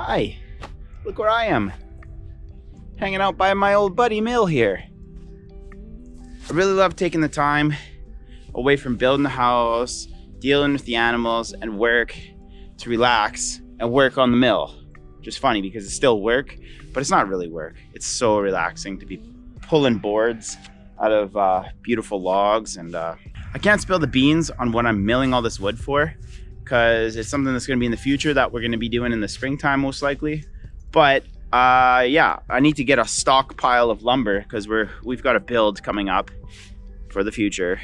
Hi, look where I am. Hanging out by my old buddy Mill here. I really love taking the time away from building the house, dealing with the animals, and work to relax and work on the mill. Just funny because it's still work, but it's not really work. It's so relaxing to be pulling boards out of beautiful logs. And I can't spill the beans on what I'm milling all this wood for, because it's something that's going to be in the future that we're going to be doing in the springtime most likely. But yeah, I need to get a stockpile of lumber because we've got a build coming up for the future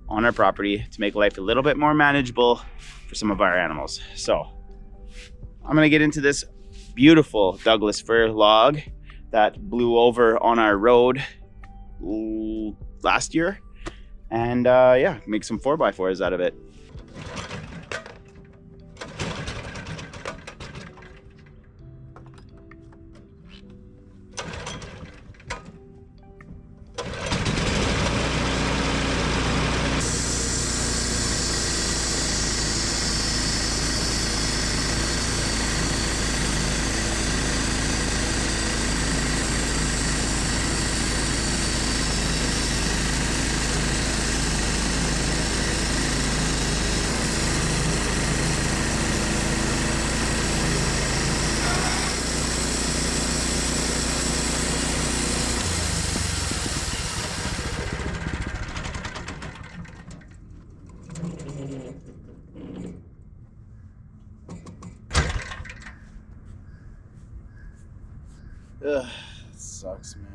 on our property to make life a little bit more manageable for some of our animals. So I'm going to get into this beautiful Douglas fir log that blew over on our road last year, and yeah, make some 4x4s out of it. Ugh, that sucks, man.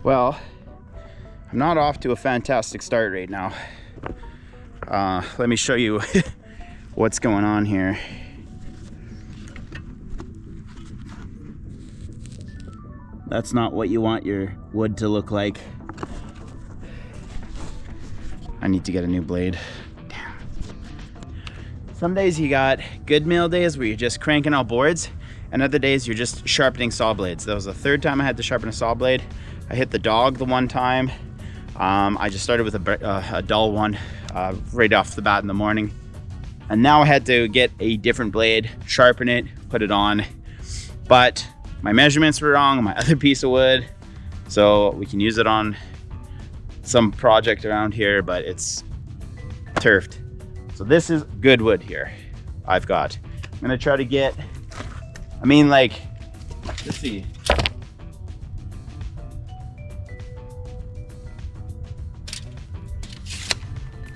Well, I'm not off to a fantastic start right now. Let me show you what's going on here. That's not what you want your wood to look like. I need to get a new blade. Damn. Some days you got good mill days where you're just cranking out boards, and other days you're just sharpening saw blades. That was the third time I had to sharpen a saw blade. I hit the dog the one time. I just started with a dull one right off the bat in the morning. And now I had to get a different blade, sharpen it, put it on. But my measurements were wrong on my other piece of wood. So we can use it on some project around here, but it's turfed. So this is good wood here I've got. I'm gonna try to get, let's see.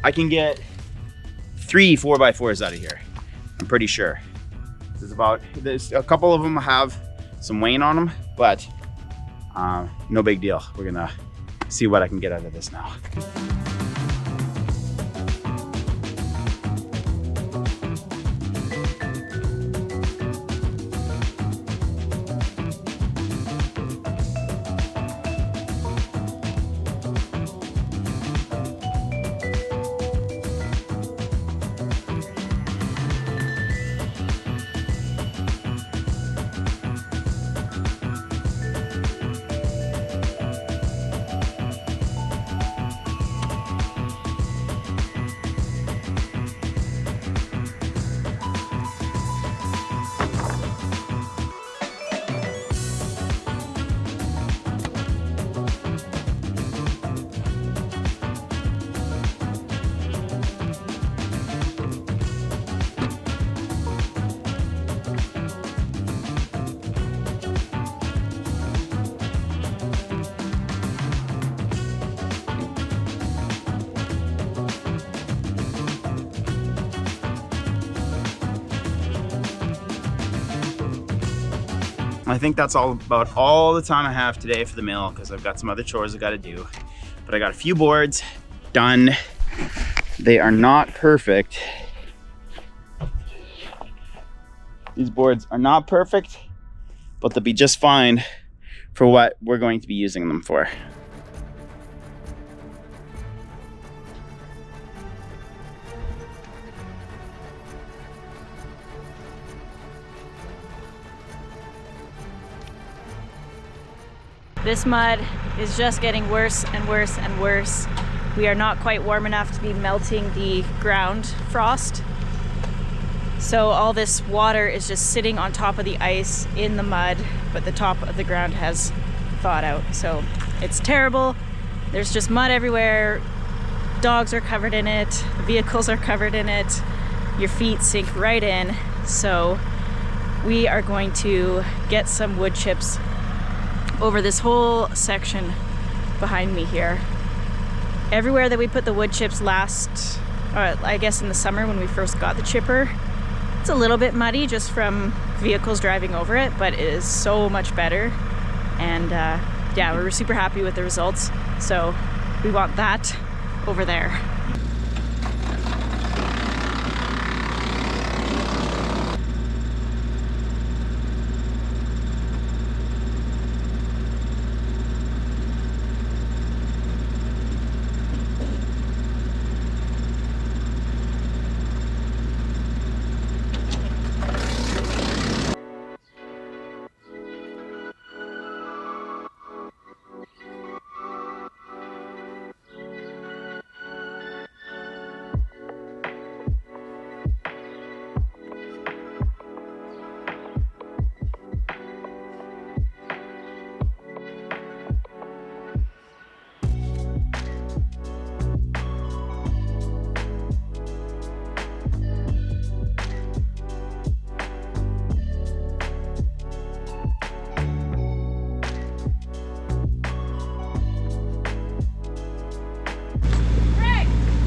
I can get 3 4x4s out of here. I'm pretty sure. There's a couple of them have some wane on them, but no big deal. We're gonna see what I can get out of this now. I think that's about all the time I have today for the mill, because I've got some other chores I got to do. But I got a few boards done. They are not perfect. These boards are not perfect, but they'll be just fine for what we're going to be using them for. This mud is just getting worse and worse and worse. We are not quite warm enough to be melting the ground frost. So all this water is just sitting on top of the ice in the mud, but the top of the ground has thawed out. So it's terrible. There's just mud everywhere. Dogs are covered in it. Vehicles are covered in it. Your feet sink right in. So we are going to get some wood chips over this whole section behind me here. Everywhere that we put the wood chips I guess in the summer when we first got the chipper, it's a little bit muddy just from vehicles driving over it, but it is so much better. And yeah, we're super happy with the results. So we want that over there.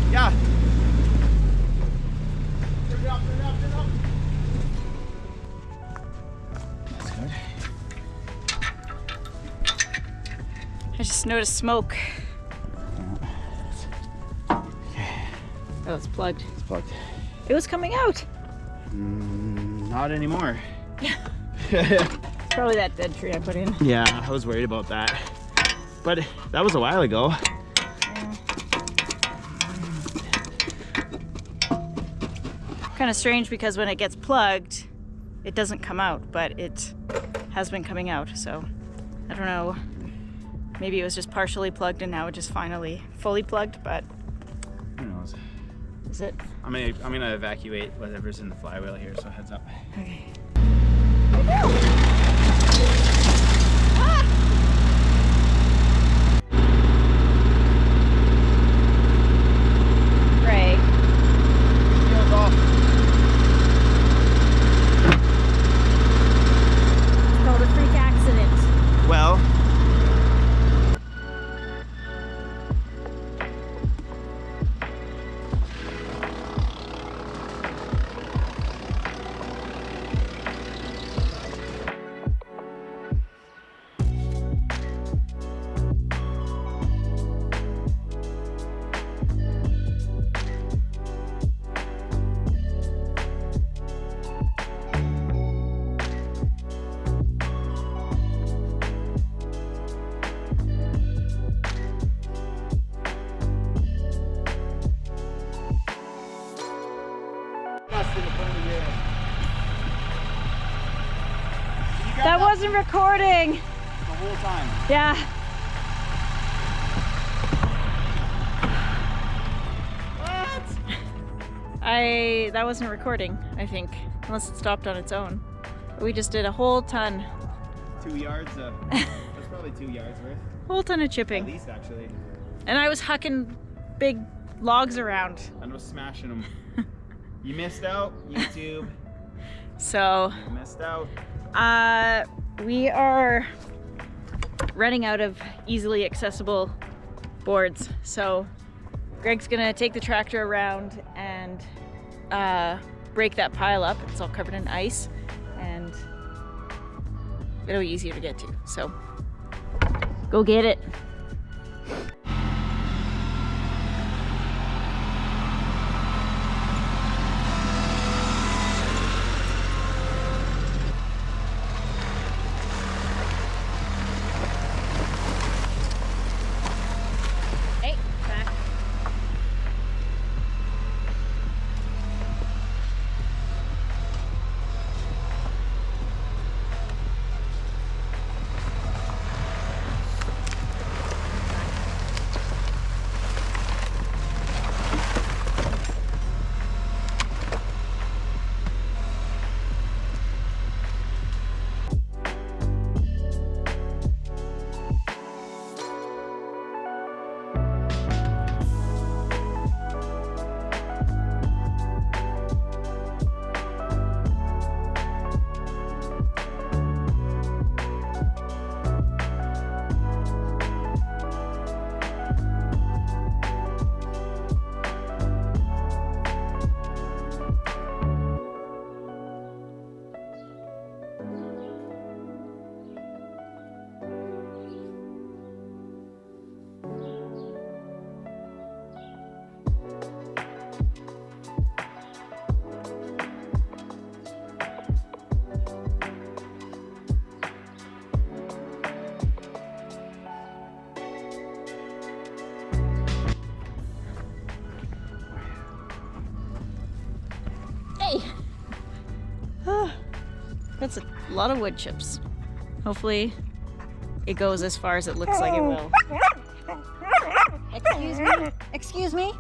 Yeah. That's good. I just noticed smoke. Oh, it's plugged. It's plugged. It was coming out. Not anymore. It's probably that dead tree I put in. Yeah, I was worried about that. But that was a while ago. Kind of strange because when it gets plugged, it doesn't come out, but it has been coming out. So I don't know. Maybe it was just partially plugged and now it just finally fully plugged, but Who knows? is it? I'm gonna evacuate whatever's in the flywheel here, so heads up. Okay. Greg. Wheels off. It's called a freak accident. Well, That wasn't recording. the whole time. Yeah. That wasn't recording, I think, unless it stopped on its own. But we just did a whole ton. 2 yards of, that's probably 2 yards worth. Whole ton of chipping. At least, actually. And I was hucking big logs around. And was smashing them. You missed out, YouTube. So You missed out. we are running out of easily accessible boards. So Greg's gonna take the tractor around and break that pile up. It's all covered in ice. And it'll be easier to get to. So go get it. Hey! That's a lot of wood chips. Hopefully it goes as far as it looks like it will. Excuse me? Excuse me?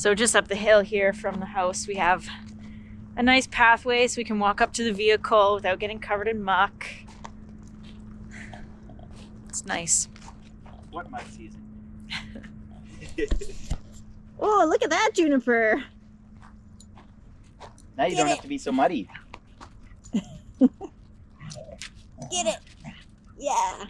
So just up the hill here from the house, we have a nice pathway so we can walk up to the vehicle without getting covered in muck. It's nice. What mud season? Oh, look at that juniper. Now you don't have to be so muddy. Get it. Yeah.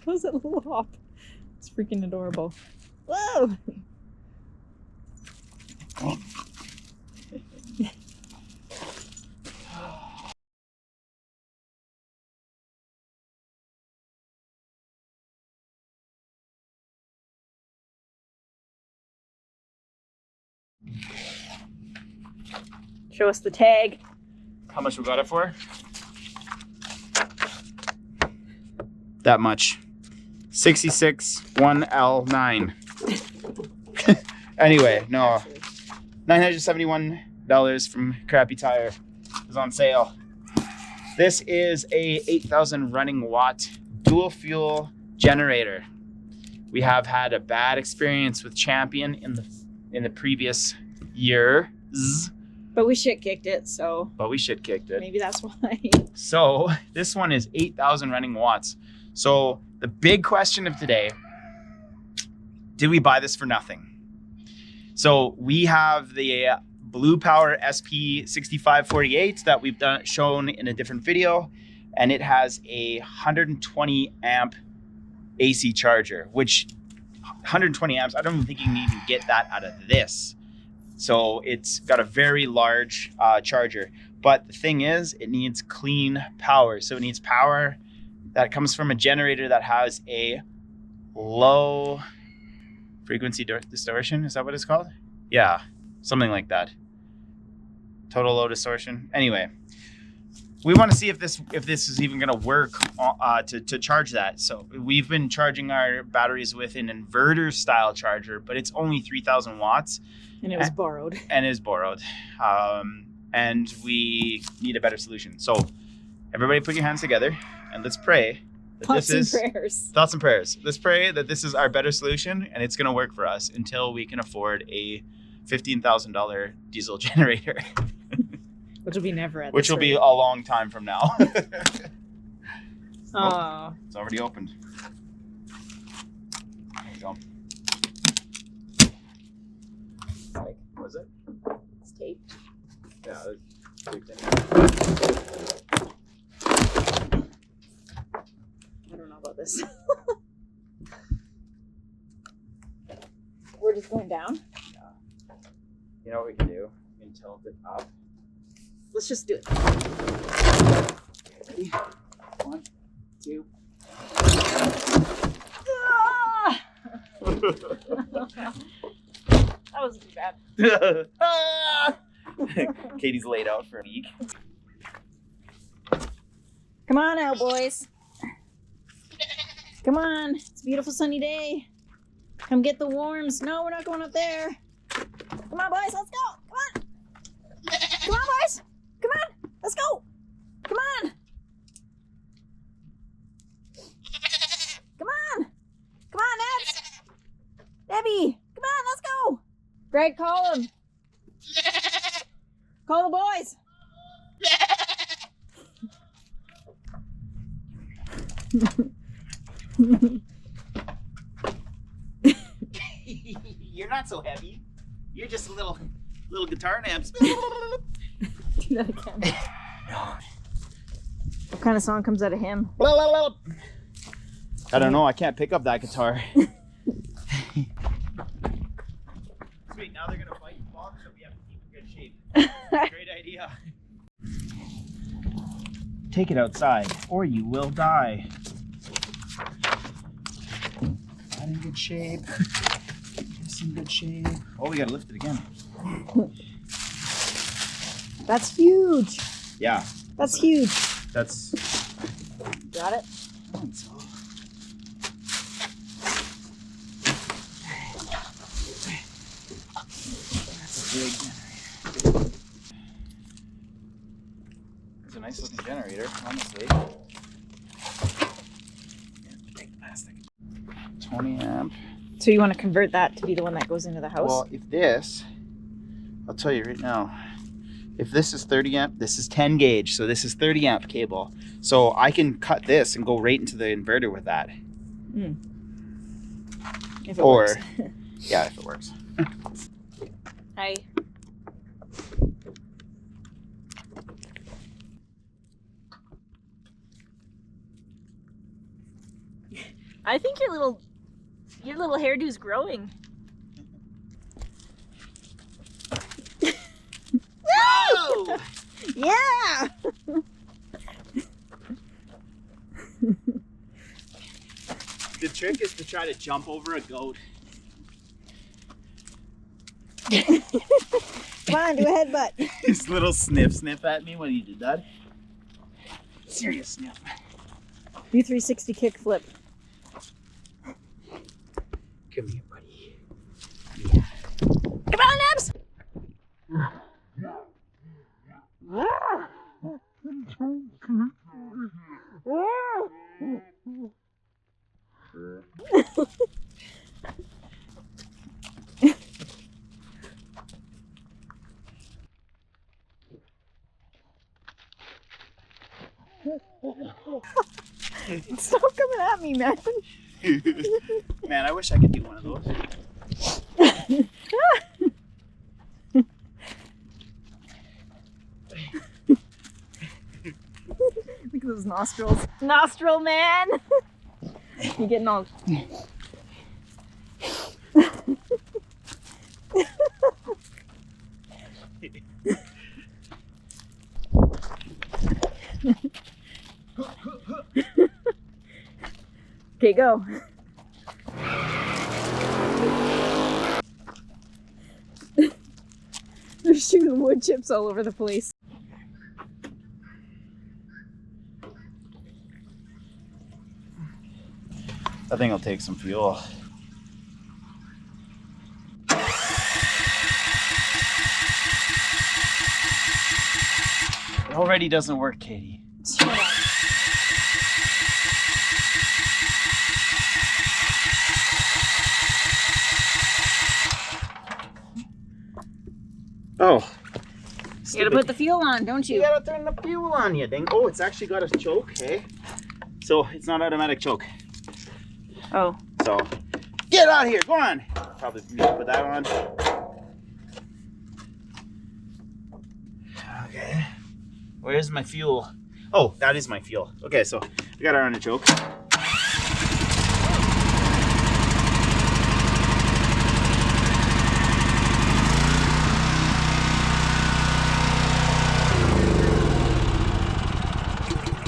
How's that little hop? It's freaking adorable. Whoa. Show us the tag. How much we got it for? That much. 66 1L9. Anyway, no. $971 from Crappy Tire. It was on sale. This is a 8,000 running watt dual fuel generator. We have had a bad experience with Champion in the previous years. But we shit kicked it, so But we shit kicked it. maybe that's why. So this one is 8,000 running watts. So the big question of today, did we buy this for nothing? So we have the Blue Power SP6548 that we've shown in a different video, and it has a 120 amp AC charger, which 120 amps, I don't even think you can even get that out of this. So it's got a very large charger. But the thing is, it needs clean power. So it needs power that comes from a generator that has a low frequency distortion. Is that what it's called? Yeah, something like that. Total low distortion. Anyway, we want to see if this is even going to work to charge that. So we've been charging our batteries with an inverter style charger, but it's only 3,000 watts. And it was borrowed. And is borrowed. And we need a better solution. So everybody put your hands together and let's pray that Thoughts and prayers. Thoughts and prayers. Let's pray that this is our better solution and it's going to work for us until we can afford a $15,000 diesel generator. Which will be never at Which this will be rate. a long time from now. Oh, It's already opened. There you go. Like, was it? it's taped. Yeah, it's taped in I don't know about this. We're just going down. You know what we can do? We can tilt it up. Let's just do it. Ready? 1, 2. Ah! That wasn't too bad. Katie's laid out for a week. Come on out, boys. Come on. It's a beautiful sunny day. Come get the worms. No, we're not going up there. Come on, boys. Let's go. Come on. Come on, boys. Come on. Let's go. Come on. Come on. Come on, Nebs. Debbie. Come on. Let's go. Greg, call him. Call the boys. You're not so heavy. You're just a little guitar amps. Do that again. What kind of song comes out of him? I don't know. I can't pick up that guitar. Sweet. Now they're gonna fight Bob, so we have to keep in good shape. Great idea. Take it outside, or you will die. Not in good shape. Just in good shape. Oh, we gotta lift it again. That's huge. Yeah. That's huge. That's. Got it? I think so. That's a big generator. It's a nice looking generator, honestly. Big plastic. 20 amp. So you want to convert that to be the one that goes into the house? Well, if this, I'll tell you right now, if this is 30 amp, this is 10 gauge, so this is 30 amp cable. So I can cut this and go right into the inverter with that. If it Or, works. yeah, if it works. Hi. I think your little hairdo's growing. Whoa! Yeah. The trick is to try to jump over a goat. Come on, do a headbutt. His little sniff at me when he did that. Serious sniff. Do 360 kick flip. Come here, buddy. Come on, Nebs! Stop coming at me, man. Man, I wish I could do one of those. Look at those nostrils. Nostril man! You getting all... Okay, go. They're shooting wood chips all over the place. I think I'll take some fuel. It already doesn't work, Katie. Oh. You gotta put the fuel on, don't You you? gotta turn the fuel on, you ding. Oh, it's actually got a choke, hey? So it's not automatic choke. Oh. So get out of here, go on. Probably need to put that on. Okay. Where's my fuel? Oh, that is my fuel. Okay, so we got our on a choke.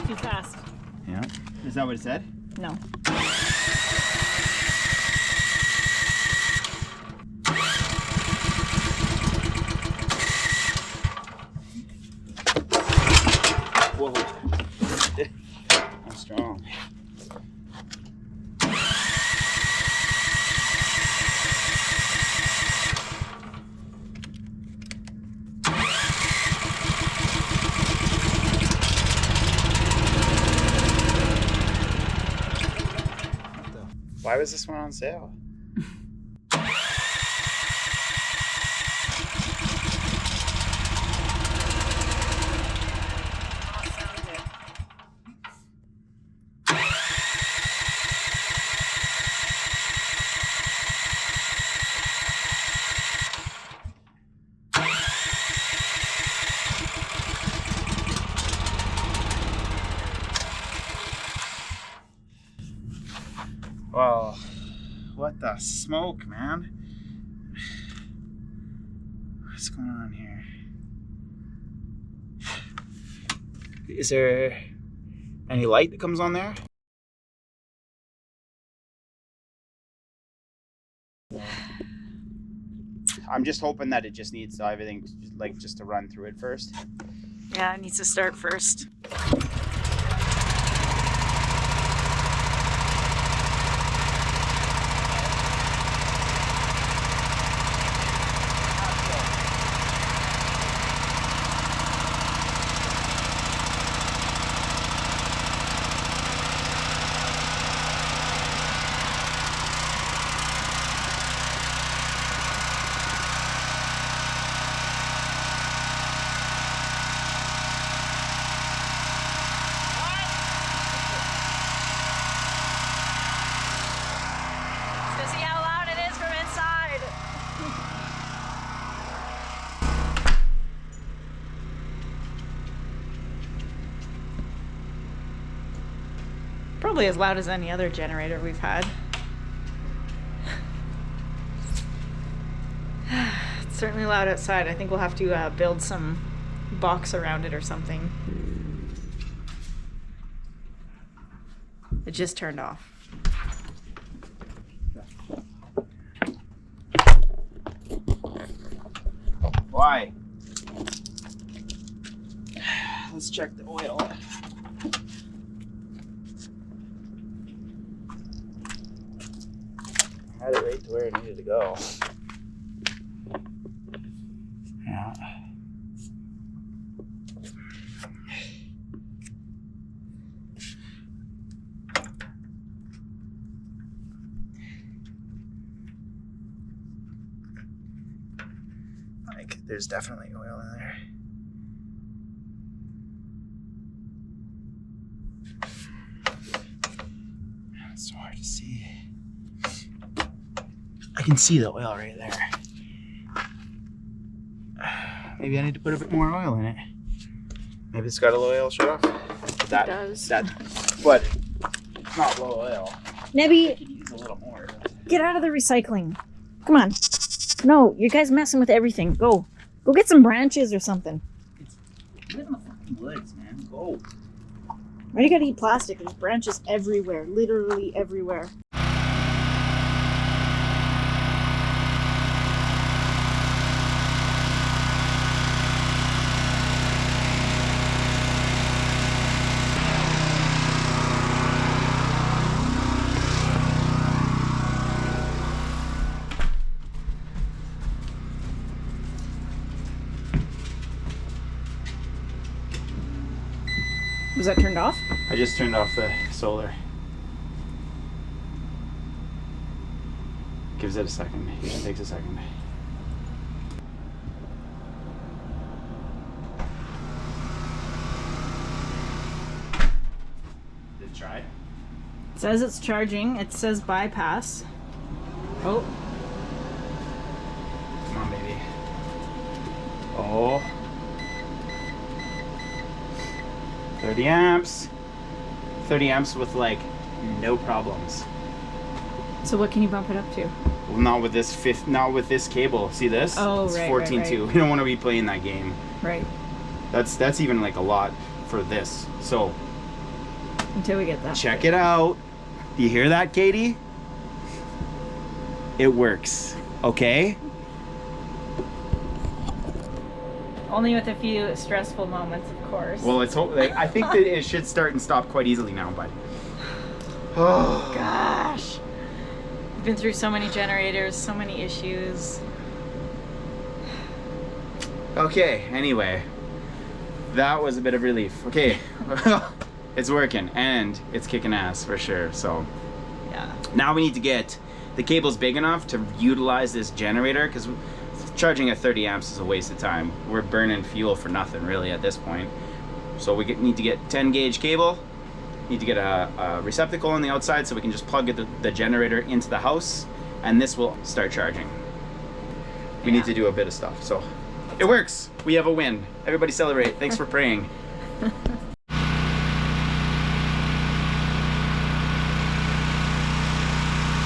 Too fast. Yeah. Is that what it said? No. Whoa. I'm strong. Why was this one on sale? Well, what the smoke, man? What's going on here? Is there any light that comes on there? I'm just hoping that it just needs everything, like, just to run through it first. Yeah, it needs to start first. Let's see how loud it is from inside. Probably as loud as any other generator we've had. It's certainly loud outside. I think we'll have to build some box around it or something. It just turned off. Wow. why. Let's check the oil. I had it right to where it needed to go. Yeah. Like, there's definitely oil in there. It's so hard to see. I can see the oil right there. Maybe I need to put a bit more oil in it. Maybe it's got a low oil shut off. That does. That, but not low oil. I Nebby, could use a little more. get out of the recycling. Come on. No, you guys messing with everything. Go. Go get some branches or something. You live in the fucking woods, man. Go. Why do you gotta eat plastic? There's branches everywhere. Literally everywhere. Was that turned off? I just turned off the solar. Gives it a second. Usually takes a second. Did it try? It says it's charging. It says bypass. Oh. Come on, baby. Oh. 30 amps. 30 amps with like no problems. So what can you bump it up to? Well, not with this cable. See this? Oh, it's right, 14.2. right. We don't want to be playing that game. Right. That's even like a lot for this. So Until we get that. check it out. Do you hear that, Katie? It works. Okay? Only with a few stressful moments, of course. Well, I think that it should start and stop quite easily now, but. Oh gosh. We've been through so many generators, so many issues. Okay, anyway. That was a bit of relief. Okay. It's working and it's kicking ass for sure. So Yeah. now we need to get the cables big enough to utilize this generator, because charging at 30 amps is a waste of time. We're burning fuel for nothing really at this point. So we need to get 10 gauge cable, need to get a receptacle on the outside so we can just plug the generator into the house, and this will start charging. We need to do a bit of stuff. So it works. We have a win. Everybody celebrate. Thanks for praying.